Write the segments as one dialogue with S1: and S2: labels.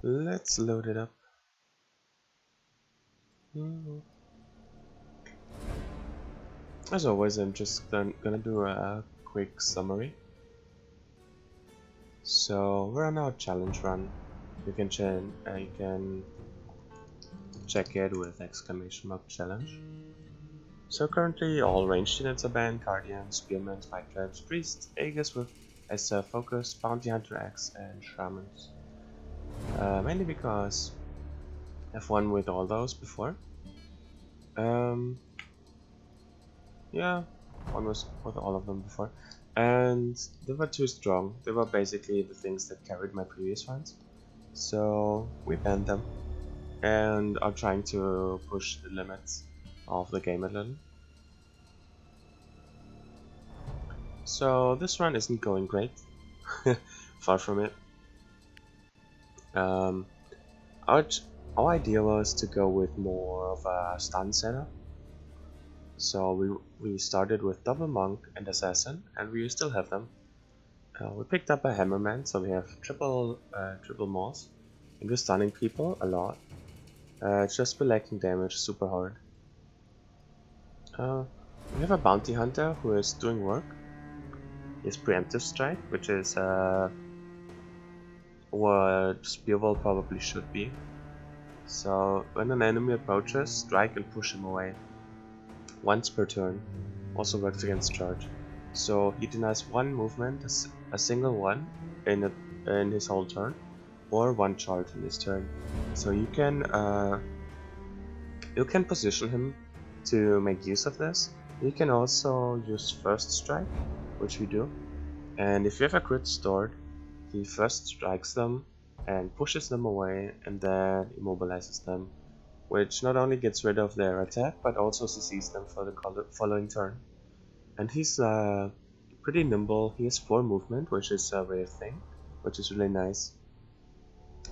S1: Let's load it up. As always, I'm just gonna do a quick summary. So we're on our challenge run. You can check it with exclamation mark challenge. So currently all ranged units are banned: guardians, spearmen, spike traps, priests, aegis with as a focus, bounty hunter X, and shamans. Mainly because I've won with all those before. Yeah, almost with all of them before. And they were too strong. They were basically the things that carried my previous runs. So we banned them and are trying to push the limits of the game a little. So this run isn't going great. Far from it. Um, our, our idea was to go with more of a stun setup. So we started with double monk and assassin, and we still have them. We picked up a hammerman, so we have triple mauls, and we're stunning people a lot. Just lacking damage super hard. We have a bounty hunter who is doing work. He has preemptive strike, which is what Spearwall probably should be. So when an enemy approaches, strike and push him away. Once per turn. Also works against charge. So he denies one movement, a single one, in his whole turn, or one charge in his turn. So you can position him to make use of this. You can also use first strike, which we do. And if you have a crit stored, he first strikes them and pushes them away and then immobilizes them, which not only gets rid of their attack but also CCs them for the following turn. And he's pretty nimble. He has 4 movement, which is a rare thing, which is really nice.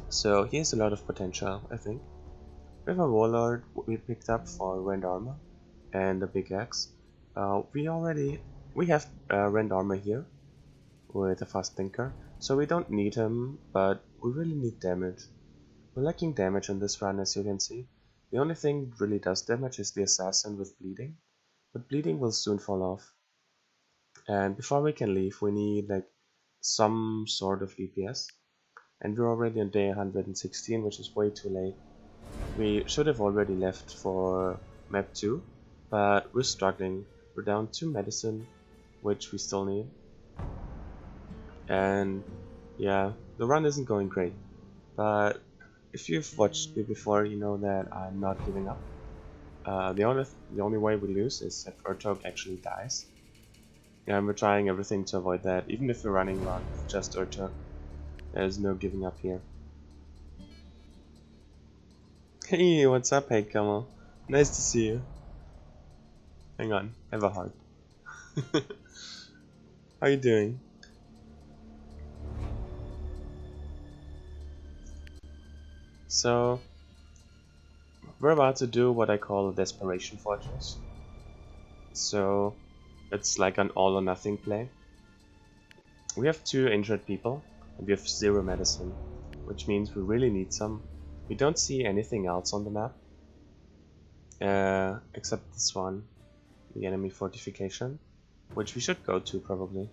S1: So he has a lot of potential, I think. We have a warlord we picked up for rend armor and a big axe. We have rend armor here with a fast thinker, so we don't need him, but we really need damage. We're lacking damage in this run, as you can see. The only thing that really does damage is the assassin with bleeding, but bleeding will soon fall off. And before we can leave, we need like some sort of DPS. And we're already on day 116, which is way too late. We should have already left for map 2, but we're struggling. We're down 2 medicine, which we still need. And yeah, the run isn't going great. But if you've watched me before, you know that I'm not giving up. The only way we lose is if Urtuk actually dies. Yeah, and we're trying everything to avoid that. Even if we're running around with just Urtuk, there's no giving up here. Hey, what's up, hey Kamal? Nice to see you. Hang on, I have a heart. How you doing? So, we're about to do what I call a desperation fortress. So, it's like an all or nothing play. We have 2 injured people, and we have 0 medicine, which means we really need some. We don't see anything else on the map, except this one, the enemy fortification, which we should go to probably,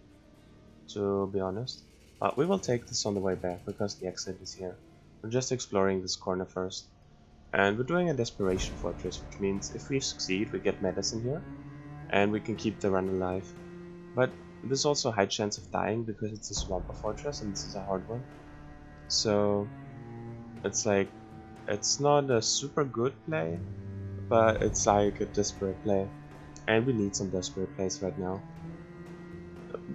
S1: to be honest. But we will take this on the way back, because the exit is here. We're just exploring this corner first. And we're doing a desperation fortress, which means if we succeed, we get medicine here, and we can keep the run alive. But there's also a high chance of dying because it's a swamper fortress and this is a hard one. So it's like, it's not a super good play, but it's like a desperate play. And we need some desperate plays right now,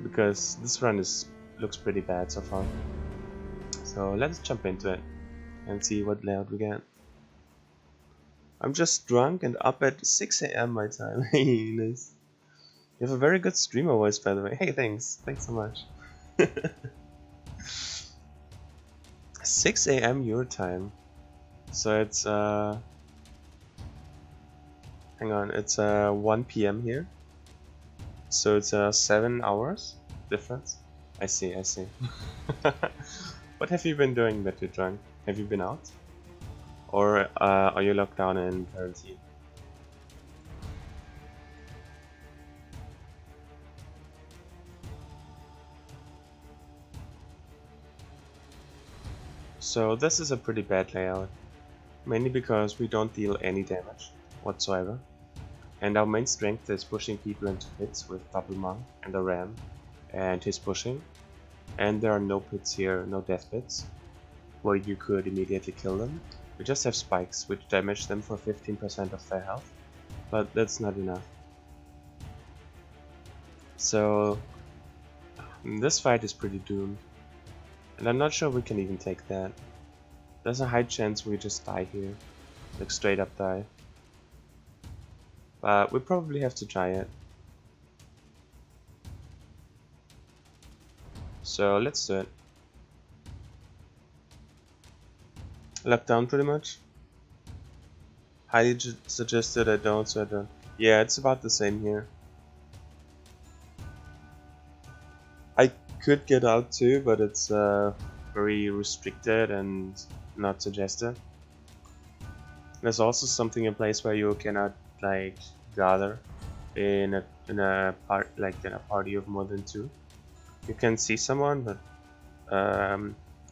S1: because this run looks pretty bad so far. So let's jump into it and see what layout we get. I'm just drunk and up at 6 AM my time. Hey, nice. You have a very good streamer voice, by the way. Hey, thanks so much. 6 AM your time. So it's hang on, it's 1 PM here. So it's 7 hours difference. I see. What have you been doing that you're drunk? Have you been out? Or are you locked down in quarantine? So this is a pretty bad layout, mainly because we don't deal any damage whatsoever, and our main strength is pushing people into pits with double monk and a ram and his pushing, and there are no pits here, no death pits, where you could immediately kill them. We just have spikes which damage them for 15% of their health, but that's not enough. So this fight is pretty doomed, and I'm not sure we can even take that. There's a high chance we just die here, like straight up die. But we probably have to try it. So let's do it. Lockdown pretty much. Highly suggested I don't, so I don't. Yeah, it's about the same here. I could get out too, but it's very restricted and not suggested. There's also something in place where you cannot like gather in a party of more than two. You can see someone, but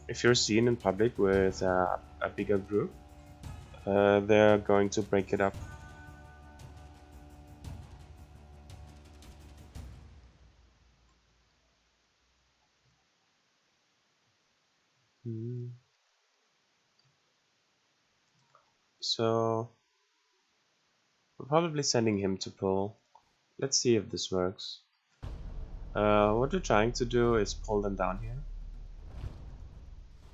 S1: if you're seen in public with a bigger group, they're going to break it up. So we're probably sending him to pull. Let's see if this works. What we're trying to do is pull them down here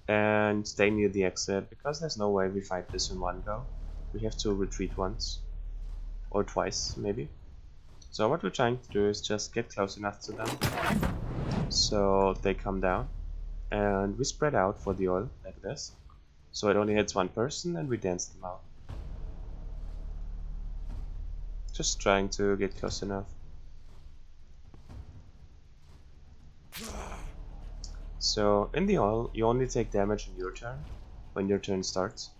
S1: and stay near the exit, because there's no way we fight this in one go. We have to retreat once or twice maybe. So what we're trying to do is just get close enough to them so they come down, and we spread out for the oil like this, so it only hits one person and we dance them out. Just trying to get close enough. So in the oil, you only take damage in your turn, when your turn starts.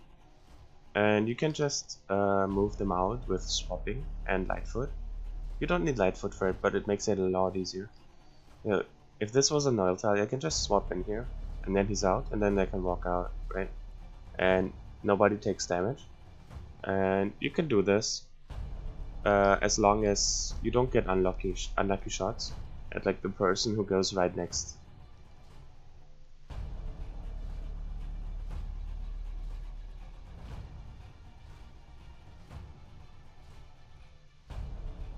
S1: And you can just move them out with swapping and Lightfoot. You don't need Lightfoot for it, but it makes it a lot easier. You know, if this was an oil tile, I can just swap in here, and then he's out, and then I can walk out, right? And nobody takes damage. And you can do this as long as you don't get unlucky shots at like the person who goes right next.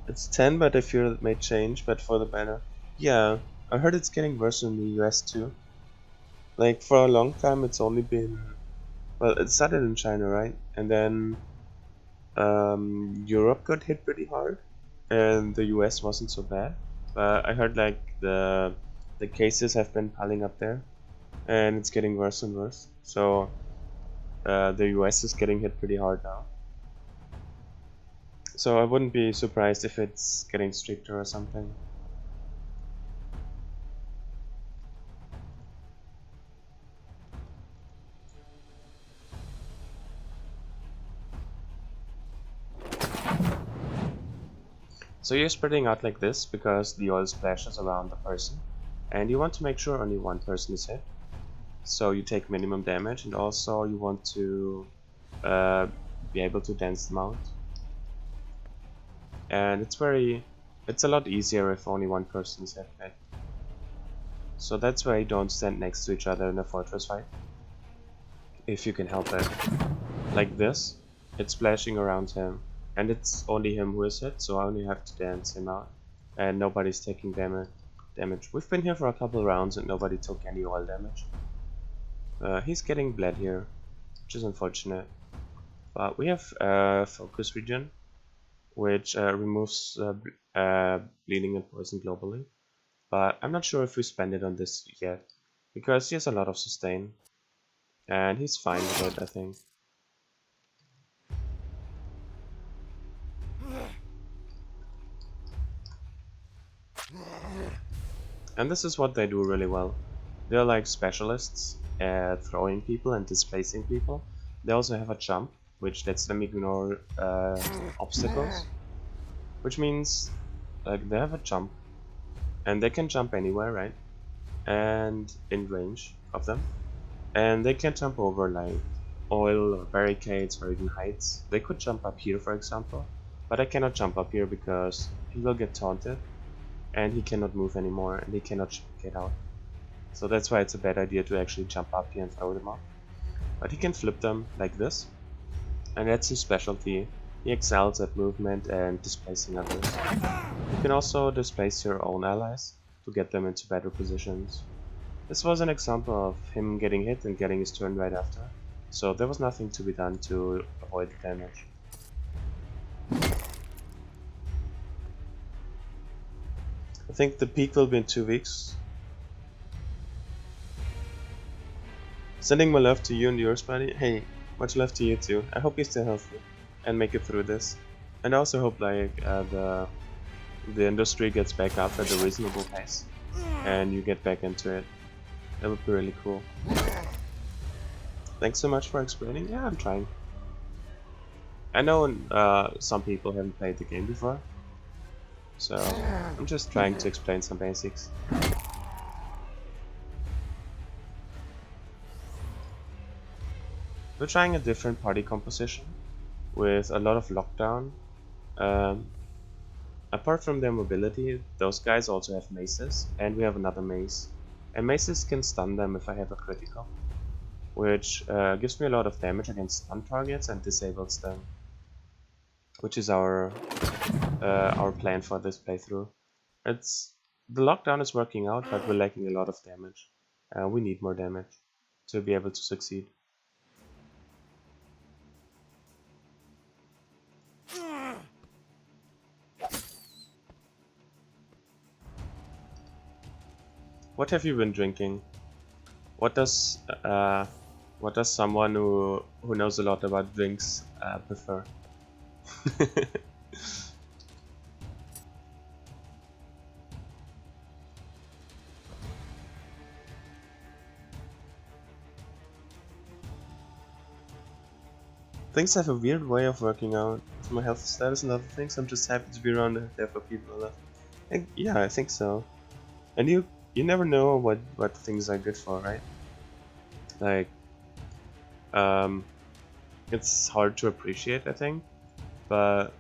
S1: It's 10, but I fear it may change, but for the better. Yeah, I heard it's getting worse in the US too. Like, for a long time it's only been... Well, it started in China, right? And then Europe got hit pretty hard, and the US wasn't so bad. But I heard like the cases have been piling up there, and it's getting worse and worse. So the US is getting hit pretty hard now. So I wouldn't be surprised if it's getting stricter or something. So you're spreading out like this because the oil splashes around the person, and you want to make sure only one person is hit. So you take minimum damage, and also you want to be able to dance them out. And it's a lot easier if only one person is hit, right? So that's why you don't stand next to each other in a fortress fight, if you can help it. Like this, it's splashing around him, and it's only him who is hit, so I only have to dance him out, and nobody's taking damage. We've been here for a couple rounds and nobody took any oil damage. He's getting bled here, which is unfortunate. But we have focus regen, which removes bleeding and poison globally. But I'm not sure if we spend it on this yet, because he has a lot of sustain, and he's fine with it, I think. And this is what they do really well. They're like specialists, at throwing people and displacing people. They also have a jump, which lets them ignore obstacles, which means like they have a jump, and they can jump anywhere, right? And in range of them, and they can jump over like oil or barricades or even heights. They could jump up here, for example, but I cannot jump up here because he will get taunted, and he cannot move anymore, and he cannot get out. So that's why it's a bad idea to actually jump up here and throw them off. But he can flip them like this, and that's his specialty. He excels at movement and displacing others. You can also displace your own allies to get them into better positions. This was an example of him getting hit and getting his turn right after, so there was nothing to be done to avoid the damage. I think the peak will be in 2 weeks. Sending my love to you and yours, buddy. Hey, much love to you too. I hope you stay healthy and make it through this. And I also hope like the industry gets back up at a reasonable pace and you get back into it. That would be really cool. Thanks so much for explaining. Yeah, I'm trying. I know some people haven't played the game before, so I'm just trying to explain some basics. We're trying a different party composition with a lot of lockdown. Apart from their mobility, those guys also have maces, and we have another mace. And maces can stun them if I have a critical, which gives me a lot of damage against stun targets and disables them, which is our plan for this playthrough. The lockdown is working out, but we're lacking a lot of damage. We need more damage to be able to succeed. What have you been drinking? What does someone who knows a lot about drinks prefer? Things have a weird way of working out. My health status and other things. I'm just happy to be around there for people. Yeah, I think so. And you never know what things are good for, right? Like, it's hard to appreciate, I think, but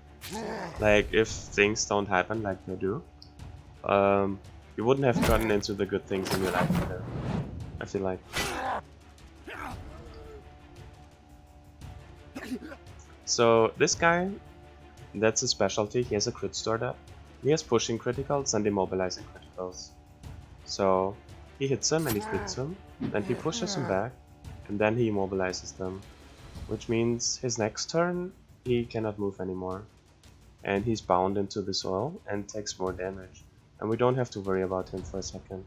S1: like if things don't happen like they do, you wouldn't have gotten into the good things in your life either, I feel like. So this guy, that's his specialty. He has a crit stored up. He has pushing criticals and immobilizing criticals. So he hits him and he crits him, then he pushes him back, and then he immobilizes them. Which means his next turn, he cannot move anymore. And he's bound into the soil and takes more damage. And we don't have to worry about him for a second.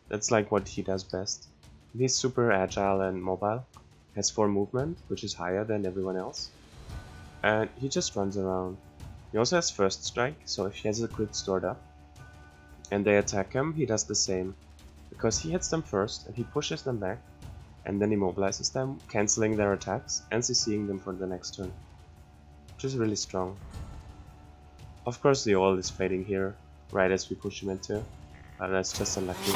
S1: That's like what he does best. He's super agile and mobile, has 4 movement, which is higher than everyone else. And he just runs around. He also has first strike, so if he has a crit stored up and they attack him, he does the same. Because he hits them first and he pushes them back and then immobilizes them, cancelling their attacks and CCing them for the next turn. Which is really strong. Of course the oil is fading here, right as we push him into, but that's just unlucky.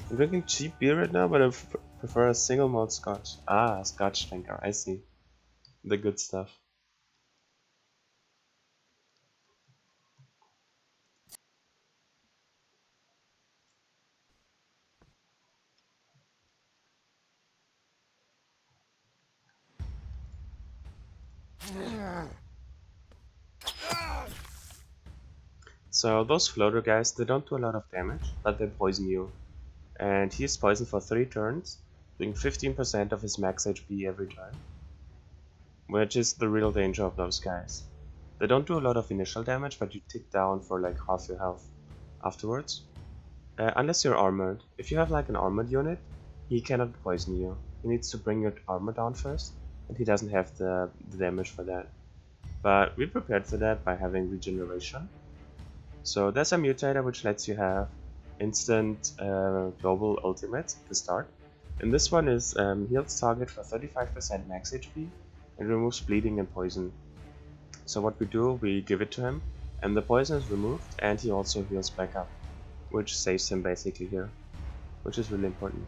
S1: I'm drinking cheap beer right now, but I prefer a single malt scotch. Ah, scotch drinker, I see. The good stuff. So those floater guys, they don't do a lot of damage, but they poison you. And he's poisoned for 3 turns, doing 15% of his max HP every turn. Which is the real danger of those guys. They don't do a lot of initial damage, but you tick down for like half your health afterwards. Unless you're armored. If you have like an armored unit, he cannot poison you. He needs to bring your armor down first, and he doesn't have the damage for that. But we prepared for that by having regeneration. So there's a mutator which lets you have instant global ultimates at the start. And this one is heals target for 35% max HP and removes bleeding and poison. So what we do, we give it to him, and the poison is removed, and he also heals back up, which saves him basically here, which is really important.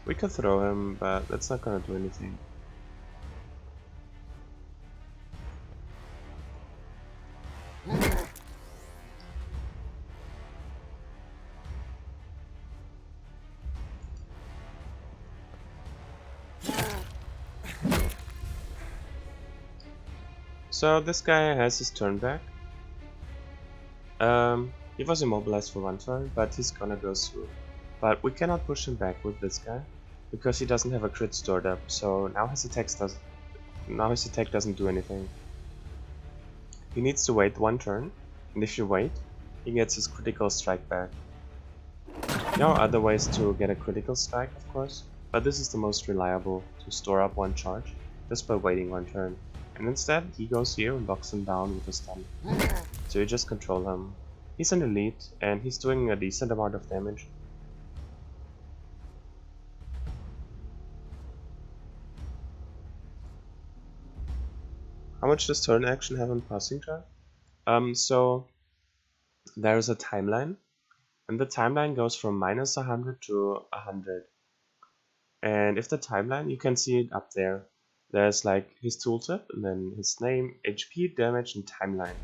S1: We could throw him, but that's not gonna do anything. So this guy has his turn back. He was immobilized for one turn, but he's gonna go through. But we cannot push him back with this guy because he doesn't have a crit stored up. So now his attack doesn't do anything. He needs to wait one turn, and if you wait, he gets his critical strike back. There are other ways to get a critical strike, of course, but this is the most reliable to store up one charge just by waiting one turn. And instead, he goes here and locks him down with a stun. So you just control him. He's an elite, and he's doing a decent amount of damage. How much does turn action have on passing turn? So there's a timeline, and the timeline goes from minus 100 to 100. And if the timeline, you can see it up there. There's like his tooltip, and then his name, HP, damage, and timeline.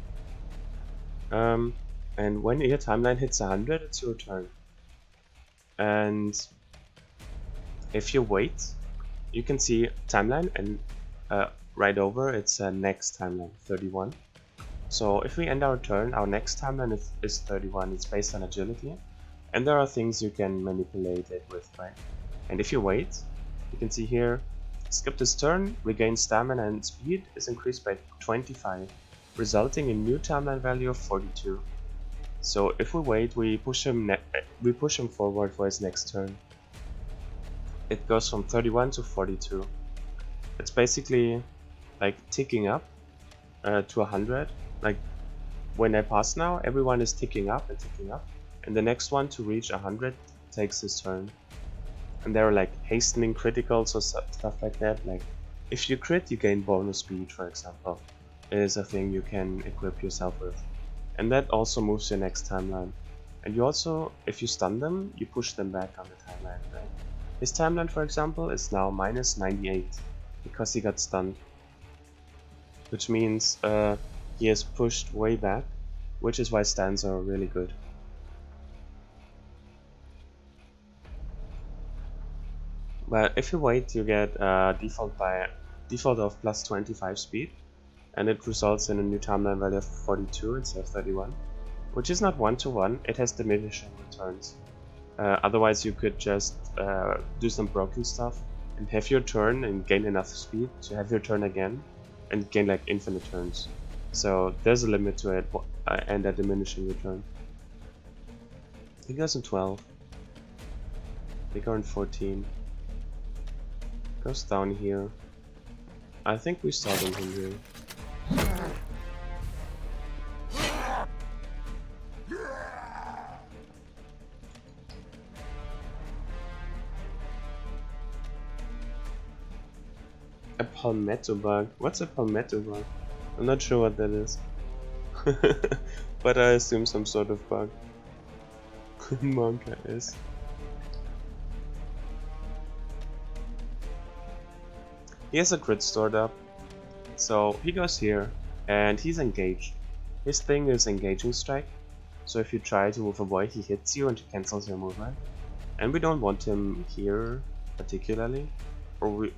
S1: And when your timeline hits 100, it's your turn. And if you wait, you can see timeline, and right over it's next timeline, 31. So if we end our turn, our next timeline is 31. It's based on agility, and there are things you can manipulate it with, right? And if you wait, you can see here, skip this turn, regain stamina and speed is increased by 25, resulting in new timeline value of 42. So if we wait, we push him forward for his next turn. It goes from 31 to 42. It's basically like ticking up to 100. Like when I pass now, everyone is ticking up, and the next one to reach 100 takes his turn. And there are like hastening criticals or stuff like that. Like if you crit, you gain bonus speed, for example. It is a thing you can equip yourself with. And that also moves your next timeline. And you also, if you stun them, you push them back on the timeline, right? His timeline, for example, is now minus 98 because he got stunned. Which means he is pushed way back, which is why stuns are really good. But if you wait, you get default of plus 25 speed, and it results in a new timeline value of 42 instead of 31, which is not one-to-one, it has diminishing returns. Otherwise you could just do some broken stuff and have your turn and gain enough speed to have your turn again and gain like infinite turns. So there's a limit to it and a diminishing return. He goes in 12. They go in 14. Goes down here. I think we saw them from here. A palmetto bug? What's a palmetto bug? I'm not sure what that is. But I assume some sort of bug. Monka is. He has a crit stored up, so he goes here, and he's engaged. His thing is engaging strike, so if you try to move away, he hits you and he cancels your movement. And we don't want him here particularly, or we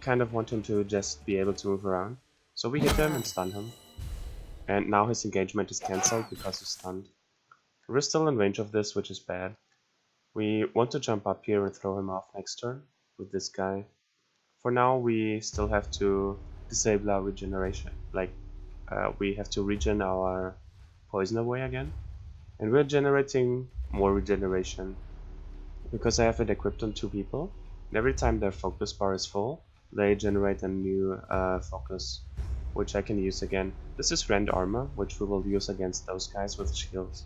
S1: kind of want him to just be able to move around. So we hit him and stun him, and now his engagement is cancelled because he's stunned. We're still in range of this, which is bad. We want to jump up here and throw him off next turn with this guy. For now, we still have to disable our regeneration. Like, we have to regen our poison away again. And we're generating more regeneration. Because I have it equipped on 2 people, And every time their focus bar is full, they generate a new focus, which I can use again. This is Rend Armor, which we will use against those guys with shields.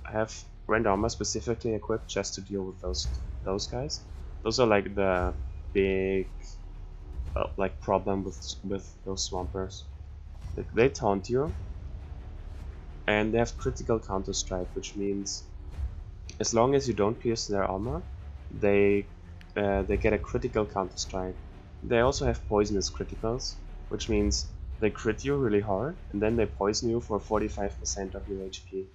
S1: I have Rend Armor specifically equipped just to deal with those guys. Those are like the big like problem with those swampers. They taunt you, and they have critical counter strike, which means as long as you don't pierce their armor, they get a critical counter strike. They also have poisonous criticals, which means they crit you really hard, and then they poison you for 45% of your HP.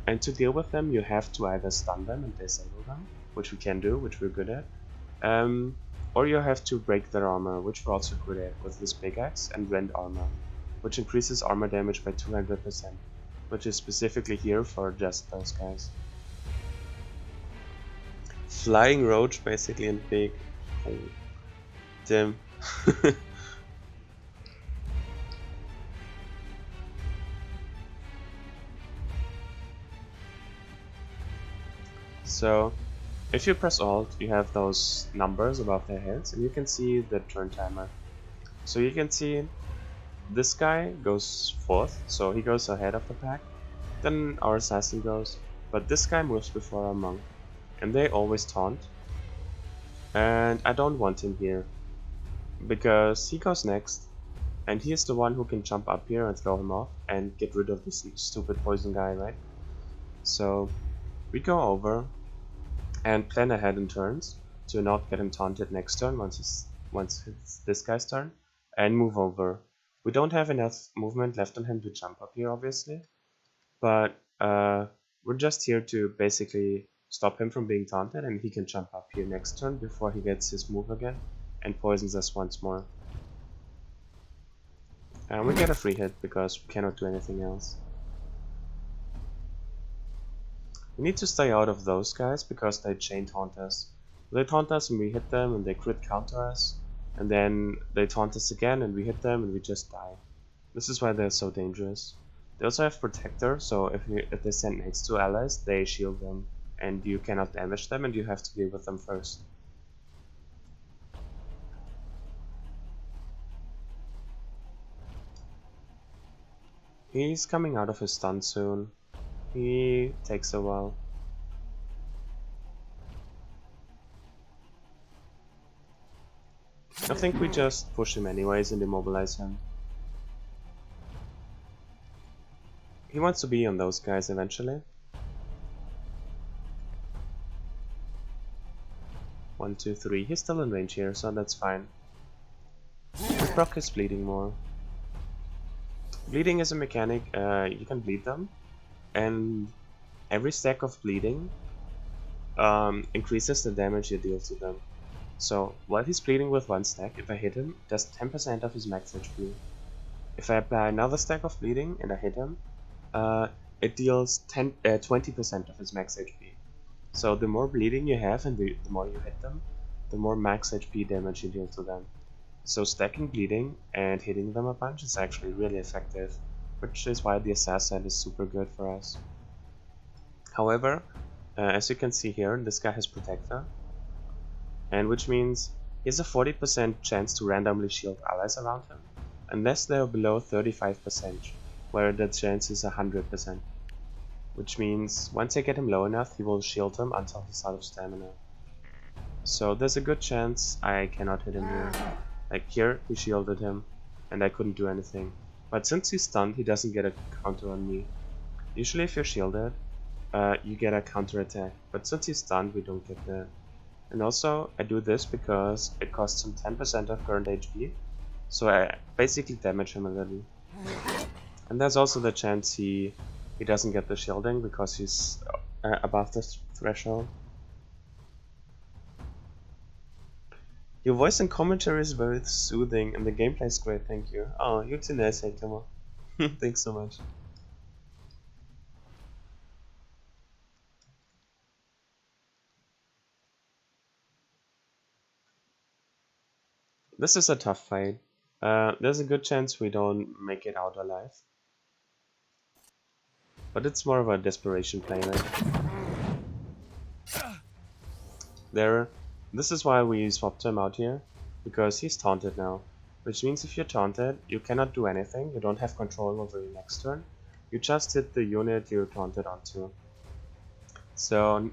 S1: And to deal with them, you have to either stun them and disable them, which we can do, which we're good at, or you have to break their armor, which we're also good at with this big axe, and rend armor, which increases armor damage by 200%, which is specifically here for just those guys. Flying roach basically and big. Oh, damn. So, if you press Alt, you have those numbers above their heads, and you can see the turn timer. So you can see this guy goes fourth, so he goes ahead of the pack. Then our assassin goes, but this guy moves before our monk, and they always taunt. And I don't want him here, because he goes next, and he is the one who can jump up here and throw him off and get rid of this stupid poison guy, right? So we go over and plan ahead in turns to not get him taunted next turn once it's this guy's turn, and move over. We don't have enough movement left on him to jump up here, obviously, but we're just here to basically stop him from being taunted, and he can jump up here next turn before he gets his move again and poisons us once more. And we get a free hit because we cannot do anything else. We need to stay out of those guys because they chain taunt us. They taunt us and we hit them and they crit counter us, and then they taunt us again and we hit them and we just die. This is why they're so dangerous. They also have Protector, so if they stand next to allies, they shield them and you cannot damage them and you have to deal with them first. He's coming out of his stun soon. He takes a while. I think we just push him anyways and immobilize him. He wants to be on those guys eventually. 1, 2, 3. He's still in range here, so that's fine. Proc is bleeding more. Bleeding is a mechanic, you can bleed them, and every stack of bleeding increases the damage you deal to them. So while he's bleeding with one stack, if I hit him, it does 10% of his max HP. If I apply another stack of bleeding and I hit him, it deals 20% of his max HP. So the more bleeding you have and the more you hit them, the more max HP damage you deal to them. So stacking bleeding and hitting them a bunch is actually really effective, which is why the assassin is super good for us. However, as you can see here, this guy has Protector, and which means he has a 40% chance to randomly shield allies around him, unless they are below 35%, where the chance is 100%. Which means once I get him low enough, he will shield him until he's out of stamina. So there's a good chance I cannot hit him here. Like here, he shielded him, and I couldn't do anything. But since he's stunned, he doesn't get a counter on me. Usually if you're shielded, you get a counter attack, but since he's stunned, we don't get that. And also, I do this because it costs him 10% of current HP, so I basically damage him a little. And there's also the chance he doesn't get the shielding because he's above the threshold. Your voice and commentary is very soothing, and the gameplay is great, thank you. Oh, you're too nice, hey, come on. Thanks so much. This is a tough fight. There's a good chance we don't make it out alive. But it's more of a desperation play, right? There, this is why we swapped him out here, because he's taunted now. Which means if you're taunted, you cannot do anything, you don't have control over your next turn. You just hit the unit you're taunted onto. So,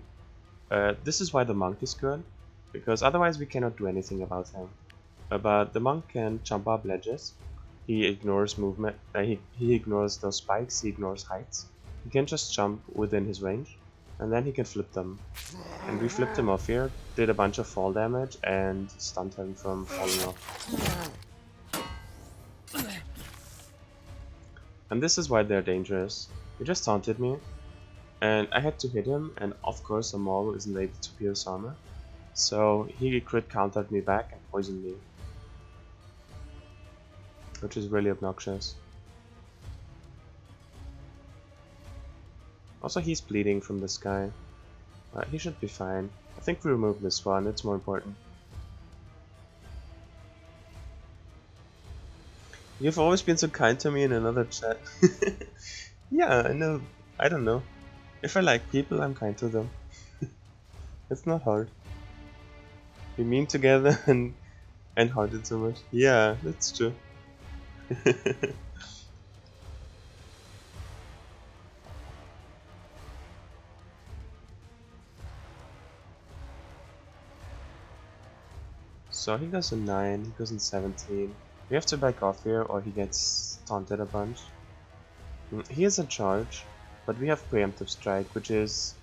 S1: this is why the monk is good, because otherwise we cannot do anything about him. But the monk can jump up ledges, he ignores movement, he ignores those spikes, he ignores heights. He can just jump within his range, and then he can flip them. And we flipped him off here, did a bunch of fall damage, and stunned him from falling off. And this is why they're dangerous. He just taunted me, and I had to hit him, and of course a maul isn't able to pierce armor. So he crit countered me back and poisoned me, which is really obnoxious. Also, he's bleeding from this guy. He should be fine. I think we remove this one, it's more important. You've always been so kind to me in another chat. Yeah, I know. I don't know. If I like people, I'm kind to them. It's not hard. We mean together and hearted so much. Yeah, that's true. So he goes in 9, he goes in 17. We have to back off here or he gets taunted a bunch. He has a charge, but we have preemptive strike, which is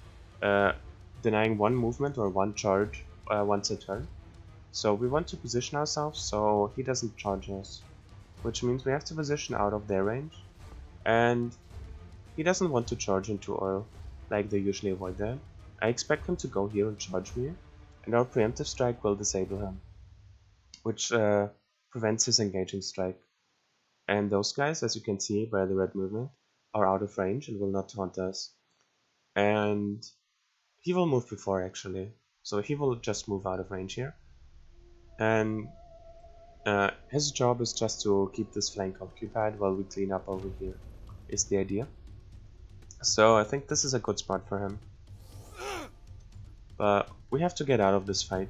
S1: denying one movement or one charge once a turn. So we want to position ourselves so he doesn't charge us, which means we have to position out of their range, and he doesn't want to charge into oil, like they usually avoid that. I expect him to go here and charge me, and our preemptive strike will disable him, which prevents his engaging strike. And those guys, as you can see by the red movement, are out of range and will not taunt us. And he will move before actually, so he will just move out of range here. And his job is just to keep this flank occupied while we clean up over here, is the idea. So I think this is a good spot for him. But we have to get out of this fight.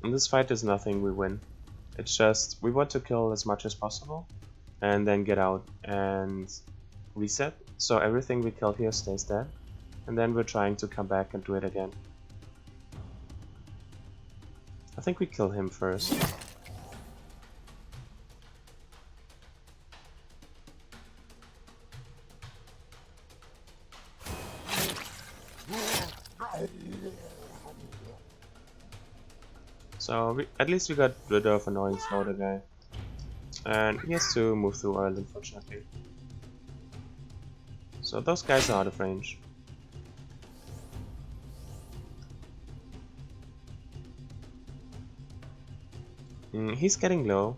S1: And this fight is nothing we win. It's just, we want to kill as much as possible, and then get out and reset. So everything we kill here stays dead, and then we're trying to come back and do it again. I think we kill him first. So at least we got rid of annoying slaughter guy. And he has to move through oil, unfortunately. So those guys are out of range. He's getting low,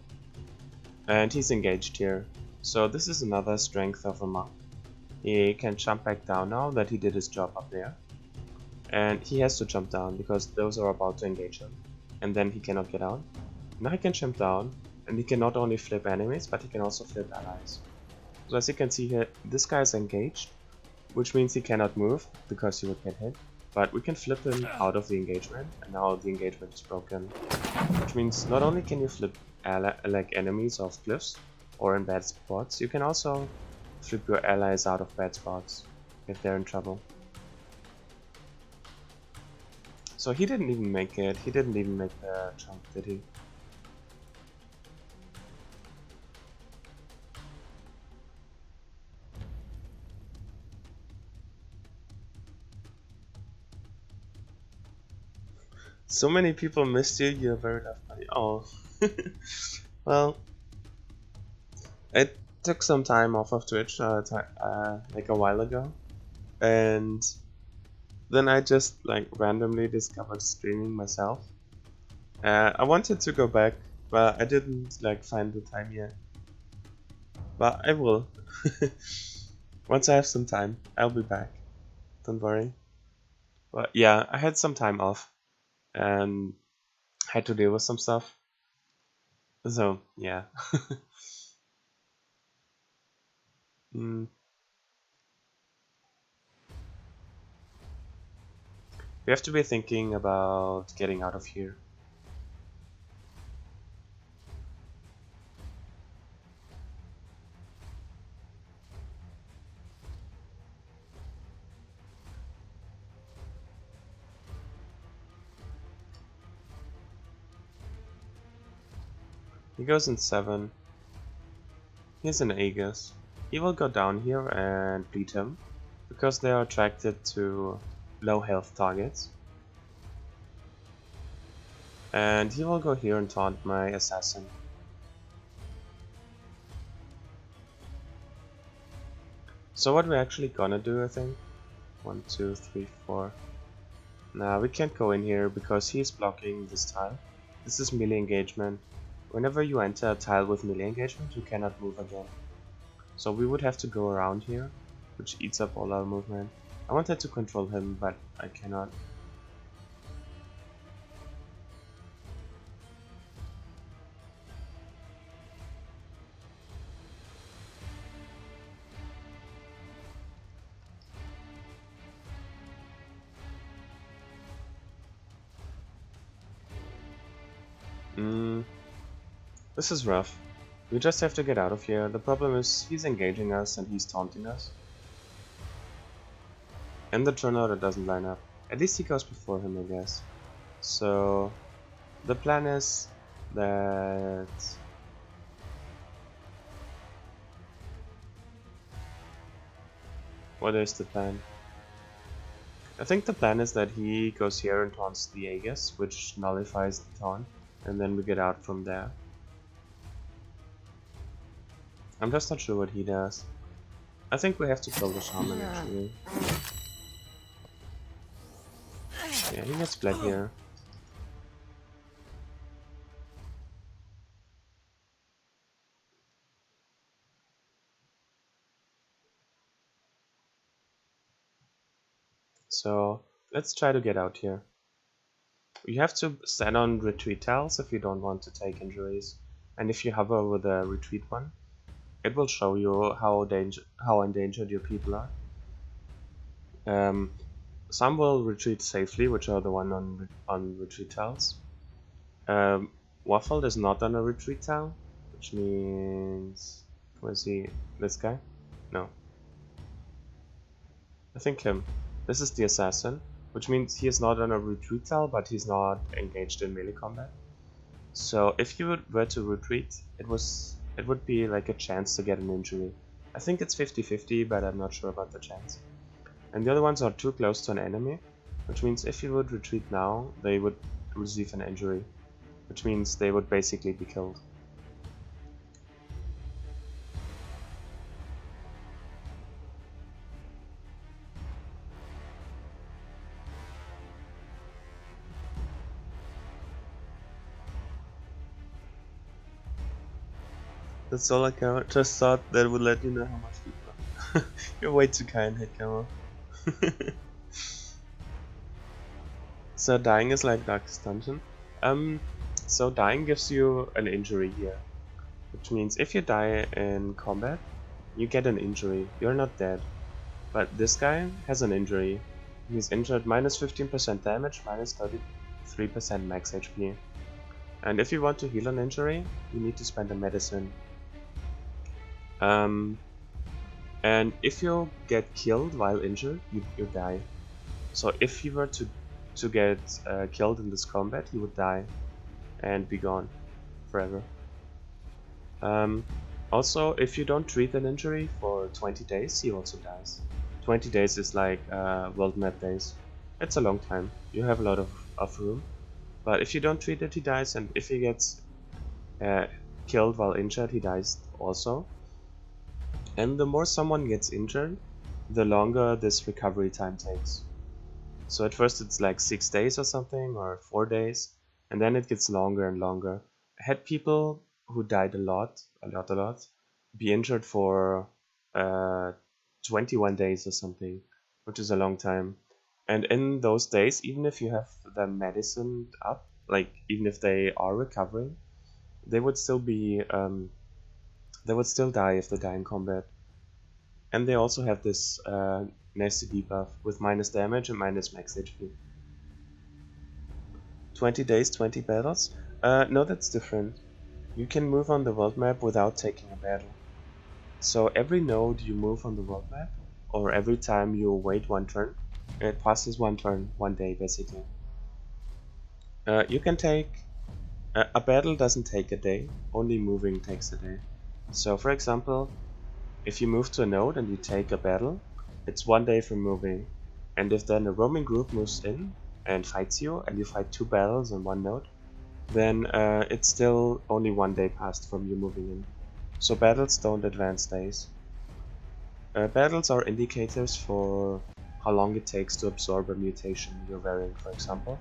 S1: and he's engaged here. So this is another strength of a monk. He can jump back down now that he did his job up there. And he has to jump down because those are about to engage him. And then he cannot get out. Now he can jump down, and he can not only flip enemies, but he can also flip allies. So as you can see here, this guy is engaged, which means he cannot move because he would get hit. But we can flip him out of the engagement, and now the engagement is broken. Which means not only can you flip like enemies off cliffs or in bad spots, you can also flip your allies out of bad spots if they're in trouble. So he didn't even make it, he didn't even make the jump, did he? So many people missed you, you're very tough buddy. Oh. Well, I took some time off of Twitch like a while ago, and then I just like randomly discovered streaming myself. I wanted to go back, but I didn't like find the time yet. But I will. Once I have some time, I'll be back. Don't worry. But yeah, I had some time off and had to deal with some stuff. So yeah. mm, We have to be thinking about getting out of here. He goes in 7. He's an aegis. He will go down here and beat him, because they are attracted to low health targets. And he will go here and taunt my assassin. So what we're actually gonna do, I think. 1, 2, 3, 4. Nah, we can't go in here because he's blocking this tile. This is melee engagement. Whenever you enter a tile with melee engagement, you cannot move again. So we would have to go around here, which eats up all our movement. I wanted to control him, but I cannot. This is rough. We just have to get out of here. The problem is he's engaging us and he's taunting us. And the turn order doesn't line up. At least he goes before him, I guess. So the plan is that what is the plan? I think the plan is that he goes here and taunts the aegis, which nullifies the taunt, and then we get out from there. I'm just not sure what he does. I think we have to kill the shaman actually. Yeah, he gets bled here. So let's try to get out here. You have to stand on retreat tiles if you don't want to take injuries. And if you hover over the retreat one, it will show you how endangered your people are. Some will retreat safely, which are the one on retreat tiles. Waffle is not on a retreat tile, which means... where's he? This guy? No. I think him. This is the assassin, which means he is not on a retreat tile, but he's not engaged in melee combat. So if you were to retreat, it would be like a chance to get an injury. I think it's 50-50, but I'm not sure about the chance. And the other ones are too close to an enemy, which means if you would retreat now, they would receive an injury, which means they would basically be killed. That's all I just thought that would let you know how much people. You're way too kind, Headcamera. So dying is like Darkest Dungeon. So dying gives you an injury here, which means if you die in combat, you get an injury. You're not dead. But this guy has an injury. He's injured minus 15% damage, minus 33% max HP. And if you want to heal an injury, you need to spend a medicine. And if you get killed while injured, you die. So if you were to get killed in this combat, you would die and be gone forever. Also, if you don't treat an injury for 20 days, he also dies. 20 days is like world map days. It's a long time. You have a lot of room. But if you don't treat it, he dies, and if he gets killed while injured, he dies also. And the more someone gets injured, the longer this recovery time takes. So at first it's like 6 days or something, or 4 days, and then it gets longer and longer. I had people who died a lot, be injured for 21 days or something, which is a long time. And in those days, even if you have the medicine up, like even if they are recovering, they would still be they would still die if they die in combat. And they also have this nasty debuff with minus damage and minus max HP. 20 days, 20 battles? No, that's different. You can move on the world map without taking a battle. So every node you move on the world map, or every time you wait one turn, it passes one turn, 1 day basically. You can take... a battle doesn't take a day, only moving takes a day. So for example, if you move to a node and you take a battle, it's 1 day from moving. And if then a roaming group moves in and fights you, and you fight 2 battles on 1 node, then it's still only 1 day passed from you moving in. So battles don't advance days. Battles are indicators for how long it takes to absorb a mutation you're wearing, for example.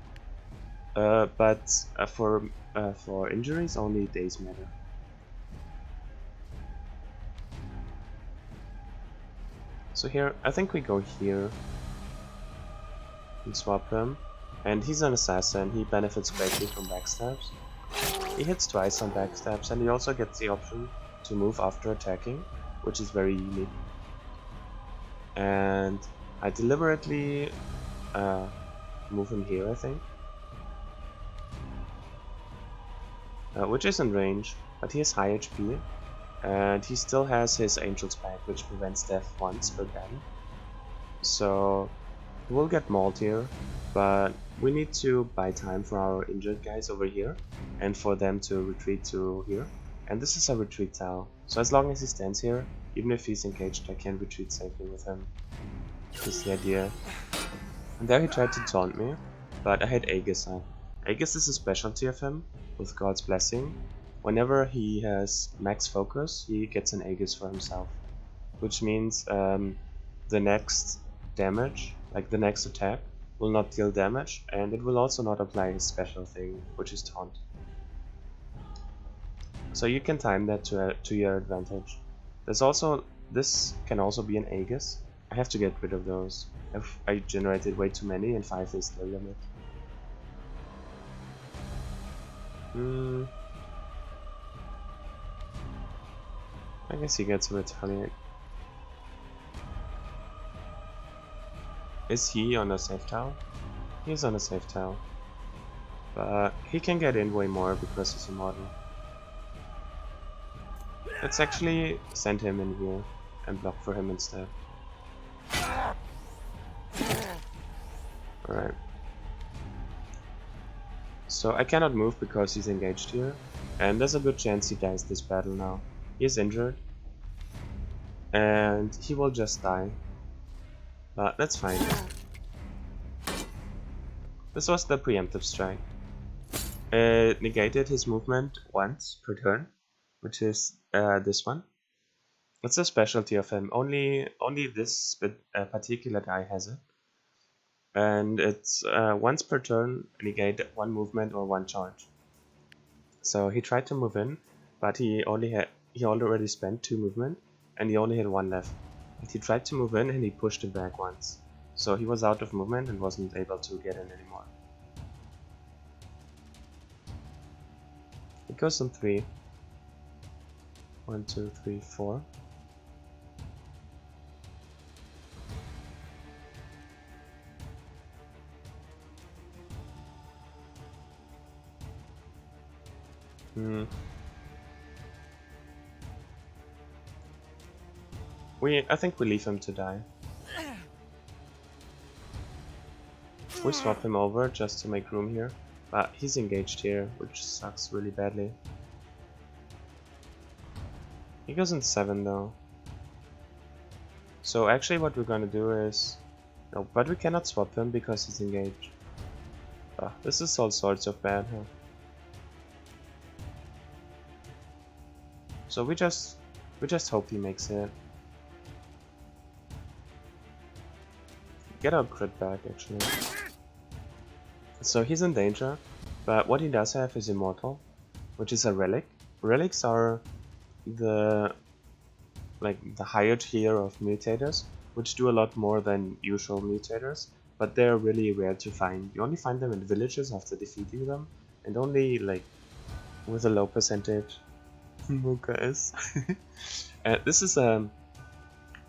S1: But for injuries, only days matter. So here, I think we go here and swap him. And he's an assassin, he benefits greatly from backstabs. He hits twice on backstabs, and he also gets the option to move after attacking, which is very unique. And I deliberately move him here, I think. Which is in range, but he has high HP. And he still has his Angel's Pact, which prevents death once per turn. So we'll get mauled here, but we need to buy time for our injured guys over here, and for them to retreat to here. And this is a retreat tile, so as long as he stands here, even if he's engaged, I can retreat safely with him. That's the idea. And there he tried to taunt me, but I had aegis on. Aegis is a specialty of him, with God's blessing. Whenever he has max focus, he gets an aegis for himself. Which means the next damage, like the next attack, will not deal damage, and it will also not apply his special thing, which is taunt. So you can time that to your advantage. This can also be an aegis. I have to get rid of those. I generated way too many, and 5 is the limit. I guess he gets a retaliate. Is he on a safe tile? He's on a safe tile. But he can get in way more because he's immortal. Let's actually send him in here and block for him instead. Alright. So I cannot move because he's engaged here, and there's a good chance he dies this battle now. He is injured, and he will just die. But that's fine. This was the preemptive strike. It negated his movement once per turn, which is this one. It's a specialty of him. Only this particular guy has it. And it's once per turn, negate 1 movement or 1 charge. So he tried to move in, but he already spent 2 movement, and he only had 1 left. And he tried to move in, and he pushed it back once. So he was out of movement and wasn't able to get in anymore. It goes on 3. 1, 2, 3, 4. I think we leave him to die. We swap him over just to make room here, but he's engaged here, which sucks really badly. He goes in 7 though. So actually what we're gonna do is... No, but we cannot swap him because he's engaged. This is all sorts of bad, huh? So we just hope he makes it. Get our crit back actually. So he's in danger, but what he does have is immortal, which is a relic. Relics are the higher tier of mutators, which do a lot more than usual mutators, but they're really rare to find. You only find them in villages after defeating them, and only with a low percentage. Guys. This is and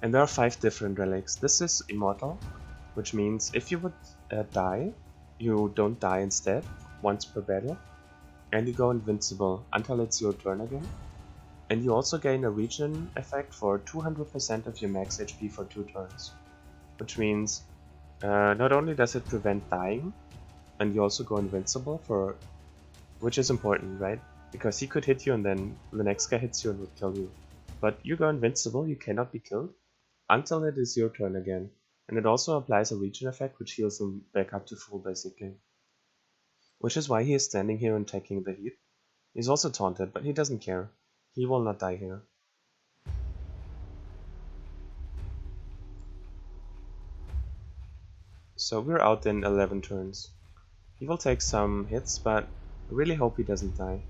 S1: there are 5 different relics. This is immortal, which means if you would die, you don't die instead, once per battle, and you go invincible until it's your turn again. And you also gain a regen effect for 200% of your max HP for 2 turns. Which means not only does it prevent dying, and you also go invincible for, which is important, right? Because he could hit you and then the next guy hits you and would kill you. But you go invincible, you cannot be killed until it is your turn again. And it also applies a regen effect which heals him back up to full basically. Which is why he is standing here and taking the heat. He's also taunted, but he doesn't care. He will not die here. So we're out in 11 turns. He will take some hits, but I really hope he doesn't die.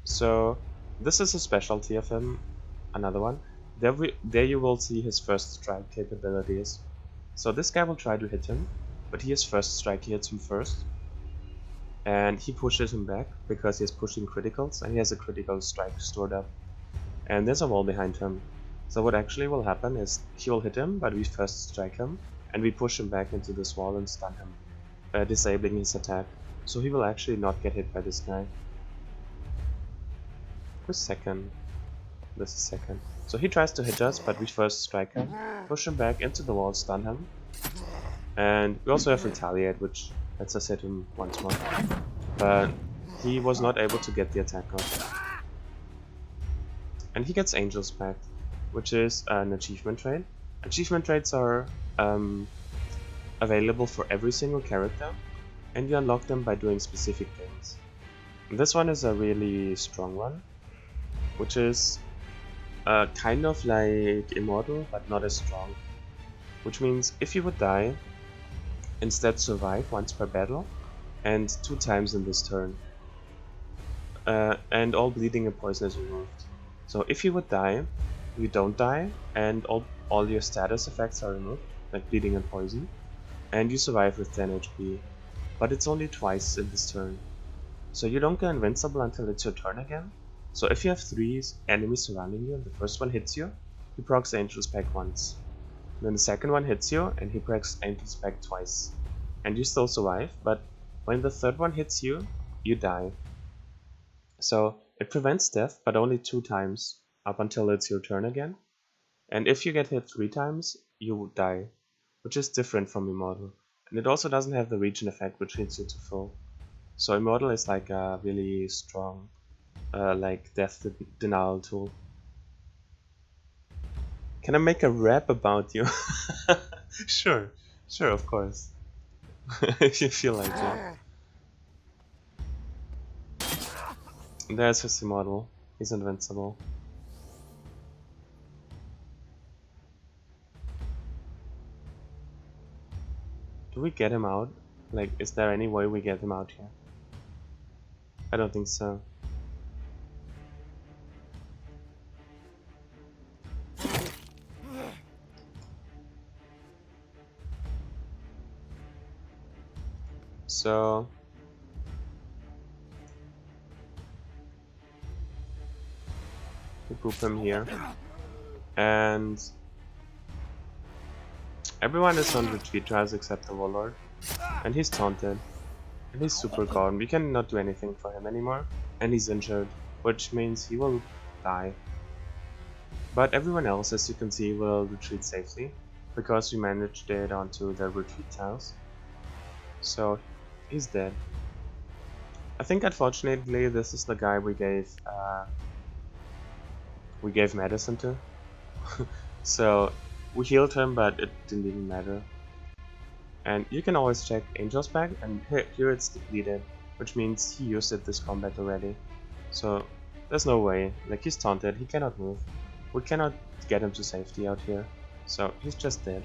S1: So this is a specialty of him, another one. There you will see his first strike capabilities. So this guy will try to hit him, but he has first strike, he hits him first. And he pushes him back because he is pushing criticals and he has a critical strike stored up. And there's a wall behind him. So what actually will happen is he will hit him, but we first strike him and we push him back into this wall and stun him, disabling his attack. So he will actually not get hit by this guy. Who's second? This is second. So he tries to hit us, but we first strike him, push him back into the wall, stun him. And we also have retaliate, which lets us hit him once more. But he was not able to get the attack off. And he gets Angel's Pact, which is an achievement trait. Achievement traits are available for every single character, and you unlock them by doing specific things. And this one is a really strong one, which is kind of like Immortal, but not as strong. Which means if you would die, instead survive once per battle, and 2 times in this turn. And all bleeding and poison is removed. So if you would die, you don't die, and all your status effects are removed, like bleeding and poison, and you survive with 10 HP. But it's only twice in this turn. So you don't go invincible until it's your turn again. So if you have 3 enemies surrounding you and the first one hits you, he procs Angel's Pact once. Then the second one hits you and he procs Angel's Pact twice. And you still survive, but when the third one hits you, you die. So it prevents death, but only 2 times, up until it's your turn again. And if you get hit 3 times, you die, which is different from Immortal. And it also doesn't have the regen effect, which hits you to full. So Immortal is like a really strong like death denial tool. Can I make a rap about you? Sure, of course. If you feel like it. There's his Immortal. He's invincible. Do we get him out? Like, is there any way we get him out here? I don't think so. So we poop him here, and everyone is on retreat trials except the Warlord, and he's taunted, and he's super gone. We cannot do anything for him anymore, and he's injured, which means he will die. But everyone else, as you can see, will retreat safely, because we managed it onto the retreat tiles. So he's dead. I think unfortunately this is the guy we gave medicine to. So we healed him, but it didn't even matter. And you can always check Angel's Pact, and here it's depleted, which means he used it this combat already. So there's no way, like he's taunted, he cannot move. We cannot get him to safety out here, so he's just dead,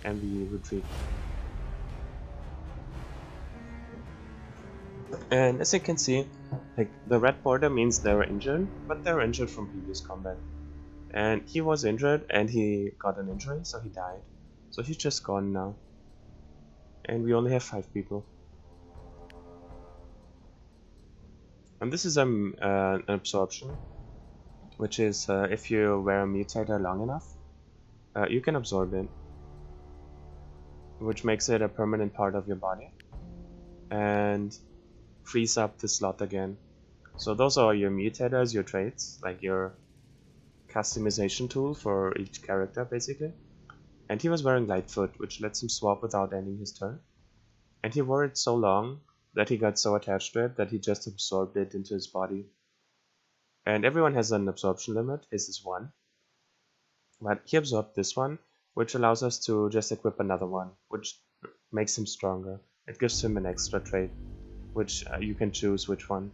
S1: and we retreat. And as you can see, like the red border means they were injured, but they were injured from previous combat. And he was injured and he got an injury, so he died. So he's just gone now. And we only have 5 people. And this is an absorption, which is if you wear a mutator long enough, you can absorb it. which makes it a permanent part of your body, and frees up the slot again. So those are your mutators, your traits, like your customization tool for each character, basically. And he was wearing Lightfoot, which lets him swap without ending his turn. And he wore it so long that he got so attached to it that he just absorbed it into his body. And everyone has an absorption limit, his is 1. But he absorbed this one, which allows us to just equip another one, which makes him stronger. It gives him an extra trait, which you can choose which one.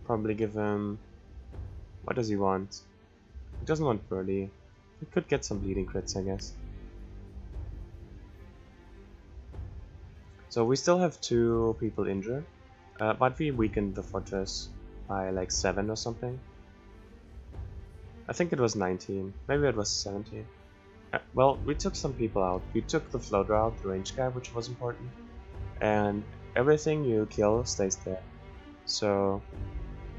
S1: Probably give him... what does he want? He doesn't want Burly. He could get some bleeding crits, I guess. So we still have 2 people injured, but we weakened the fortress by like 7 or something. I think it was 19, maybe it was 17. Well, we took some people out. We took the floater out, the range guy, which was important. And everything you kill stays there. So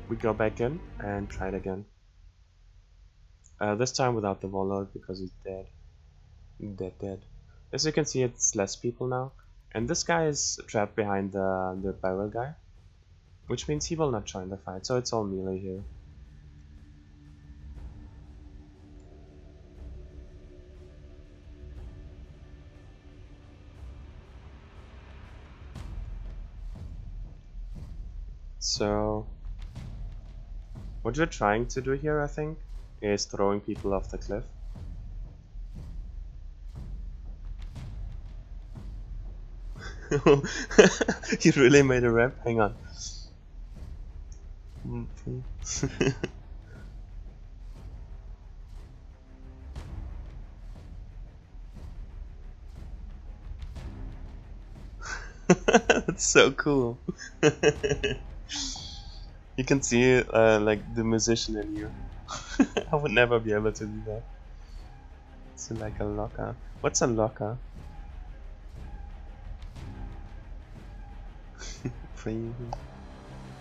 S1: we go back in and try it again. This time without the warlord because he's dead. Dead. As you can see, it's less people now. And this guy is trapped behind the barrel guy, which means he will not join the fight, so it's all melee here. So what we're trying to do here, I think, is throwing people off the cliff. You really made a rap? Hang on. That's so cool. You can see like the musician in you. I would never be able to do that. It's like a locker. What's a locker?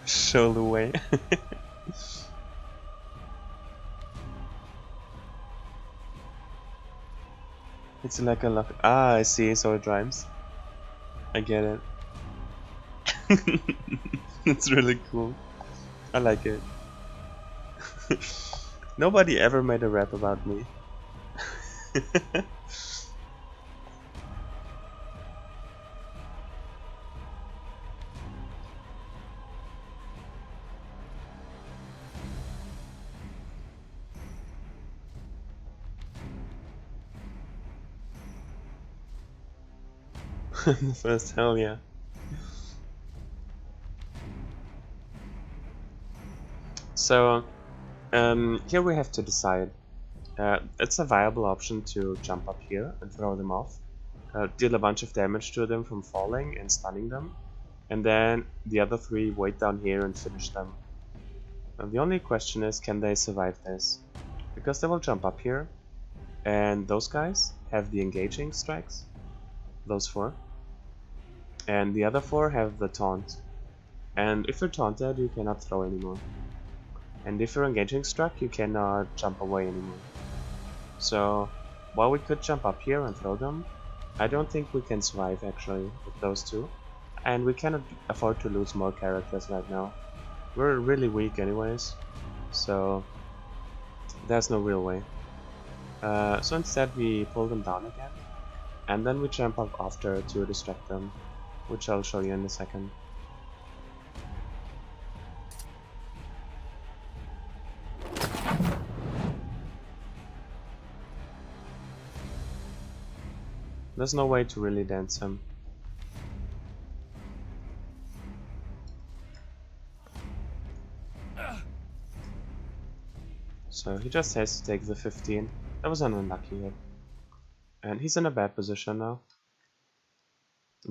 S1: Show the way. It's like a locker. Ah, I see, so it rhymes. I get it. It's really cool. I like it. Nobody ever made a rap about me. The first, hell yeah. So here we have to decide. It's a viable option to jump up here and throw them off, deal a bunch of damage to them from falling and stunning them, and then the other 3 wait down here and finish them. And the only question is, can they survive this? Because they will jump up here, and those guys have the engaging strikes, those 4, and the other 4 have the taunt. And if you're taunted, you cannot throw anymore. And if you're engaging struck, you cannot jump away anymore. So, while we could jump up here and throw them, I don't think we can survive actually with those 2. And we cannot afford to lose more characters right now. We're really weak anyways, so there's no real way. So instead we pull them down again, and then we jump up after to distract them, which I'll show you in a second. There's no way to really dance him. So he just has to take the 15. That was an unlucky hit. And he's in a bad position now,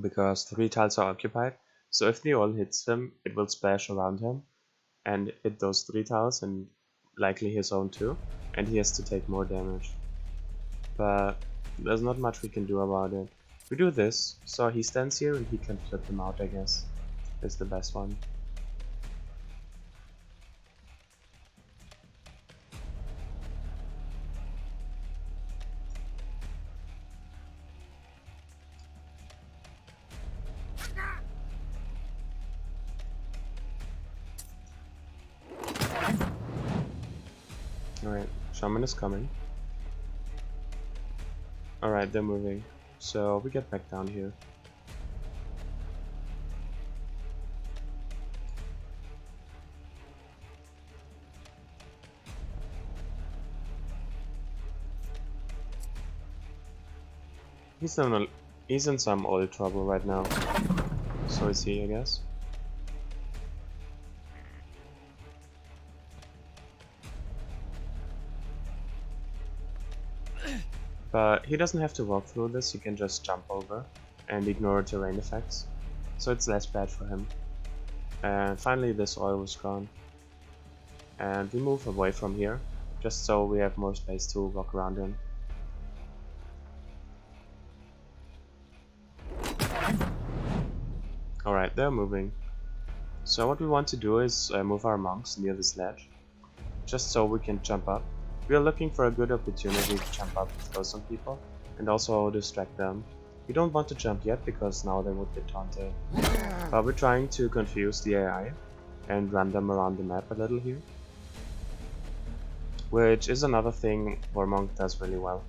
S1: because 3 tiles are occupied. So if the all hits him, it will splash around him and hit those 3 tiles and likely his own too, and he has to take more damage. But there's not much we can do about it. We do this, so he stands here and he can flip him out, I guess. Is the best one. Alright, shaman is coming. Alright, they're moving. So we get back down here. He's in some oil trouble right now. So is he, I guess. But he doesn't have to walk through this, he can just jump over and ignore terrain effects. So it's less bad for him. And finally this oil was gone. And we move away from here, just so we have more space to walk around in. Alright, they're moving. So what we want to do is move our monks near this ledge, just so we can jump up. We are looking for a good opportunity to jump up close on people, and also distract them. We don't want to jump yet, because now they would get taunted. But we're trying to confuse the AI, and run them around the map a little here. Which is another thing where Monk does really well.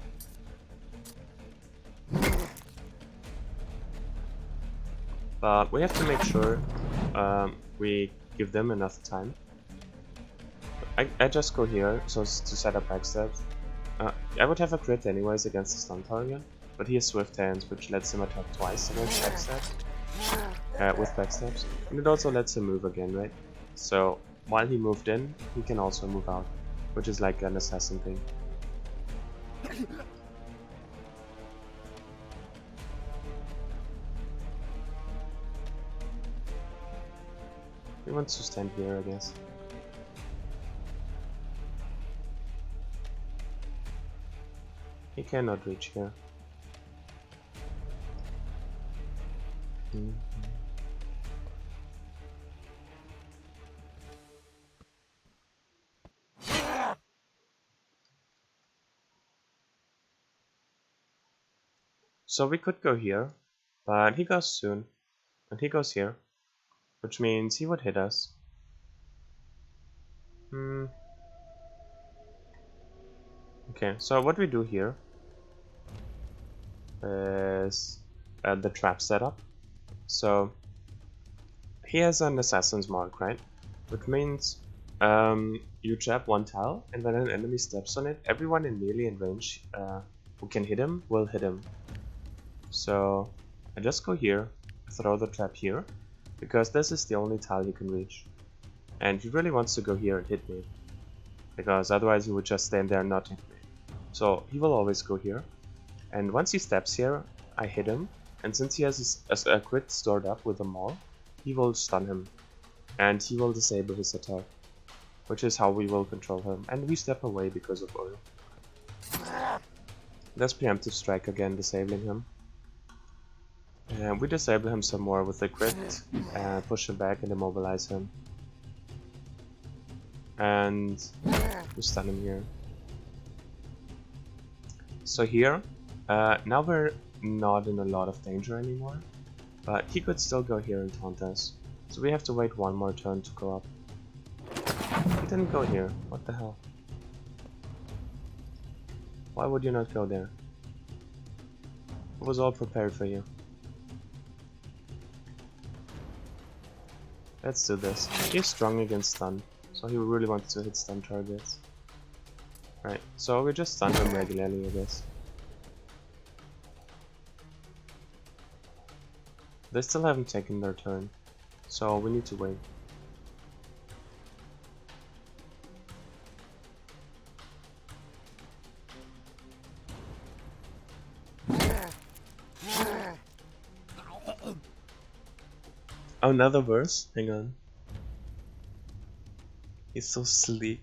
S1: But we have to make sure we give them enough time. I just go here so as to set up backstabs. I would have a crit anyways against the stun target, but he has swift hands, which lets him attack twice against backstabs. With backstabs. And it also lets him move again, right? So while he moved in, he can also move out, which is like an assassin thing. He wants to stand here, I guess. He cannot reach here. So we could go here, but he goes soon, and he goes here, which means he would hit us. Okay, so what we do here is the trap setup. So he has an assassin's mark, right? Which means you trap one tile, and when an enemy steps on it, everyone in melee and range who can hit him will hit him. So I just go here, throw the trap here, because this is the only tile he can reach. And he really wants to go here and hit me, because otherwise he would just stand there and not hit me. So he will always go here, and once he steps here, I hit him, and since he has a crit stored up with a maul, he will stun him, and he will disable his attack, which is how we will control him, and we step away because of oil. That's preemptive strike again, disabling him. And we disable him some more with the crit, and push him back and immobilize him. And we stun him here. So here, now we're not in a lot of danger anymore, but he could still go here and taunt us. So we have to wait one more turn to go up. He didn't go here, what the hell? Why would you not go there? It was all prepared for you. Let's do this. He's strong against stun, so he really wants to hit stun targets. Right, so we just stun him regularly, I guess. They still haven't taken their turn, so we need to wait. Oh, another verse? Hang on. He's so sleek.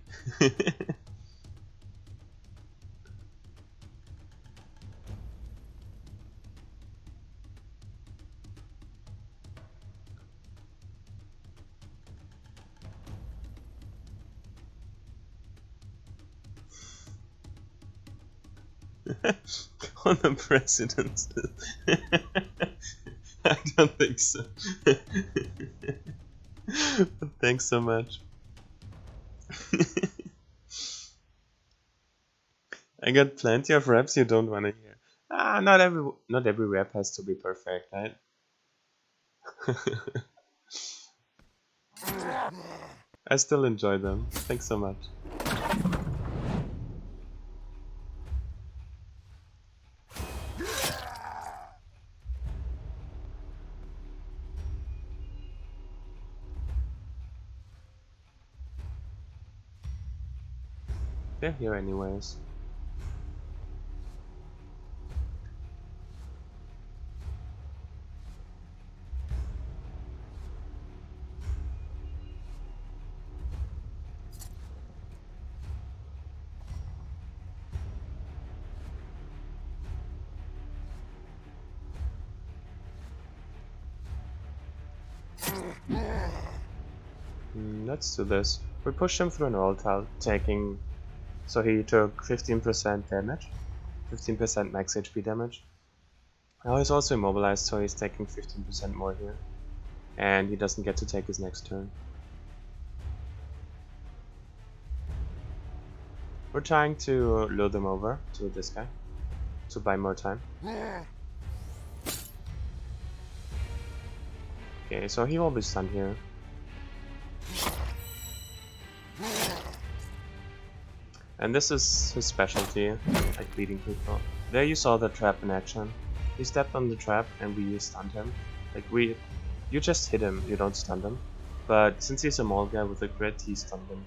S1: On the president. I don't think so. But thanks so much. I got plenty of reps you don't want to hear. Not every rep has to be perfect, right? I still enjoy them. Thanks so much. They're here anyways. Let's do this. We push him through an volatile, taking... So he took 15% damage. 15% max HP damage. Now he's also immobilized, so he's taking 15% more here. And he doesn't get to take his next turn. We're trying to lure them over to this guy to buy more time. Okay, so he will be stunned here. And this is his specialty, like beating people. There you saw the trap in action. He stepped on the trap and we stunned him. You just hit him, you don't stun him. But since he's a mole guy with a crit, he stunned him.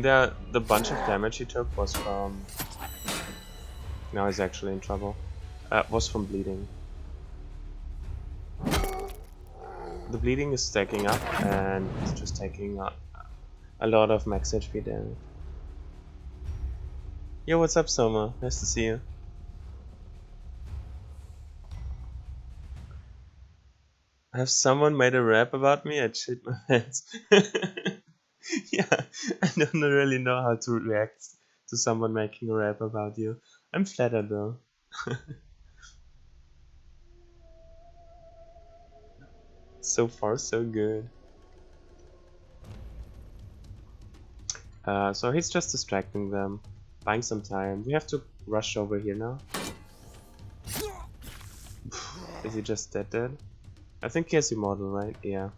S1: The bunch of damage he took was from... Now he's actually in trouble. Was from bleeding. The bleeding is stacking up and he's just taking a lot of max HP damage. Yo, what's up, Soma? Nice to see you. Have someone made a rap about me? I'd shit my pants. Yeah, I don't really know how to react to someone making a rap about you. I'm flattered though. So far, so good. So he's just distracting them, buying some time. We have to rush over here now. Is he just dead? I think he has immortal, right? Yeah.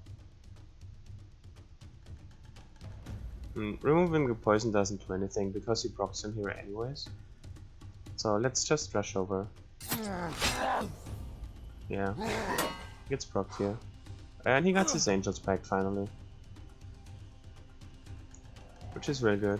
S1: Removing the poison doesn't do anything because he procs him here anyways. So let's just rush over. Yeah. Gets procced here. And he got his angels back finally. Which is really good.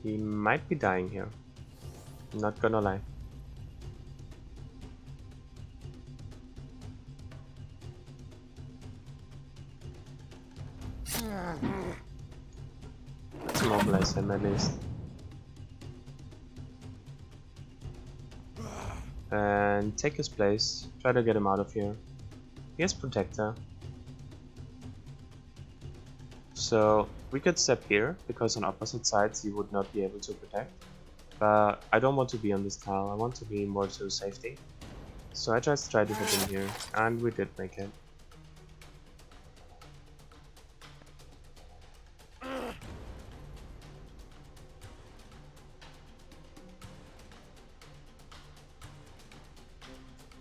S1: He might be dying here. I'm not gonna lie. Let's mobilize him at least. And take his place. Try to get him out of here. He has Protector. So we could step here, because on opposite sides you would not be able to protect. But I don't want to be on this tile, I want to be more to safety. So I just tried to hit him here, and we did make it.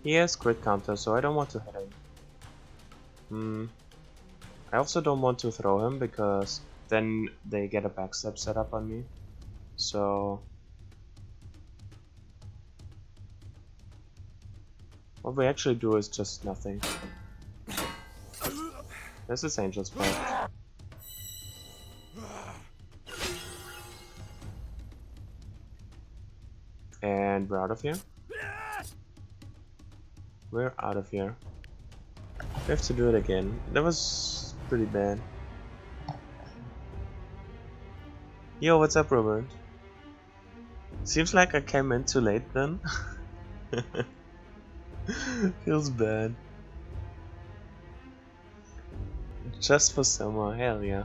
S1: He has crit counter, so I don't want to hit him. I also don't want to throw him, because then they get a backstab set up on me. So what we actually do is just nothing. This is Angel's back. And we're out of here. We're out of here. We have to do it again. That was pretty bad. Yo, what's up, Robert? Seems like I came in too late then. Feels bad. Just for summer, hell yeah.